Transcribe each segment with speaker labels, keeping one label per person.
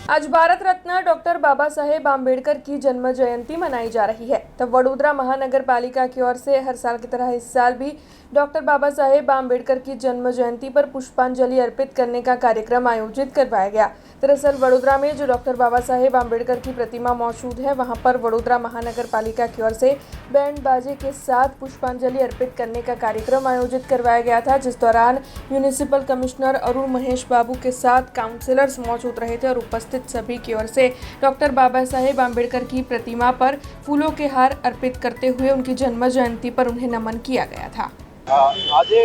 Speaker 1: आज भारत रत्न डॉक्टर बाबा साहेब आम्बेडकर की जन्म जयंती मनाई जा रही है। तब वडोदरा महानगर पालिका की ओर से हर साल की तरह इस साल भी डॉक्टर बाबा साहेब आम्बेडकर की जन्म जयंती पर पुष्पांजलि अर्पित करने का कार्यक्रम आयोजित करवाया गया। दरअसल वडोदरा में जो डॉक्टर बाबा साहेब आम्बेडकर की प्रतिमा मौजूद है, वहां पर वडोदरा महानगर पालिका की ओर से बैंड बाजे के साथ पुष्पांजलि अर्पित करने का कार्यक्रम आयोजित करवाया गया था, जिस दौरान म्यूनिसिपल कमिश्नर अरुण महेश बाबू के साथ काउंसिलर्स मौजूद रहे थे और उपस्थित सभी की ओर से डॉक्टर बाबा साहेब आम्बेडकर की प्रतिमा पर फूलों के हार अर्पित करते हुए उनकी जन्म जयंती पर उन्हें नमन किया गया था।
Speaker 2: આજે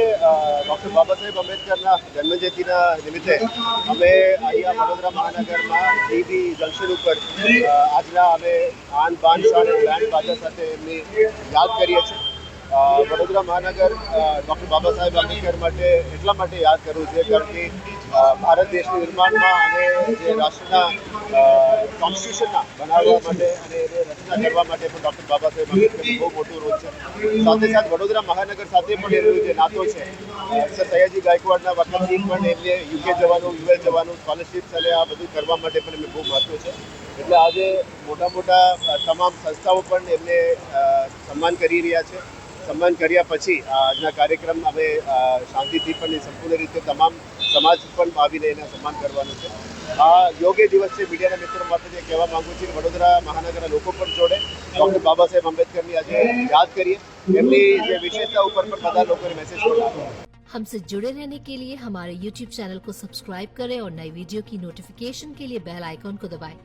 Speaker 2: ડૉક્ટર બાબા સાહેબ આંબેડકરના જન્મજયંતિના નિમિત્તે અમે અહીંયા વડોદરા મહાનગરમાં ટીબી જંકશન ઉપર આજના અમે આન બાન શાન બેન્ડ બાજા સાથે એમની યાદ કરીએ છીએ। વડોદરા મહાનગર ડૉક્ટર બાબા સાહેબ આંબેડકર માટે એટલા માટે યાદ કરવું છે કારણ કે ભારત દેશના નિર્માણમાં અને જે રાષ્ટ્રના કોન્સ્ટિટ્યુશનના બનાવવા માટે અને એને રચના કરવા માટે પણ ડૉક્ટર બાબા સાહેબ આંબેડકરનું બહુ મોટું રોલ છે। સાથે સાથે વડોદરા મહાનગર સાથે પણ એમનો જે નાતો છે, સર સયાજી ગાયકવાડના વખતથી પણ એમને યુકે જવાનું, યુએસ જવાનું, સ્કોલરશિપ્સ અને આ બધું કરવા માટે પણ એમને બહુ મહત્વ છે। એટલે આજે મોટા મોટા તમામ સંસ્થાઓ પણ એમને સન્માન કરી રહ્યા છે। સન્માન કર્યા પછી આજના કાર્યક્રમ અમે શાંતિથી પણ સંપૂર્ણ રીતે તમામ સમાજ પણ આવીને એના સન્માન કરવાનું છે। આ યોગ્ય દિવસ છે। મીડિયાના મિત્રો માટે જે કહેવા માગું છું કે વડોદરા મહાનગરના લોકો પણ જોડે ડૉક્ટર બાબા સાહેબ આંબેડકરની આજે યાદ કરીએ। એમની જે વિશેષતા ઉપર પણ બધા લોકોને મેસેજ પણ
Speaker 3: हमसे जुड़े रहने के लिए हमारे YouTube चैनल को सब्सक्राइब करें और नई वीडियो की नोटिफिकेशन के लिए बेल आइकॉन को दबाएं।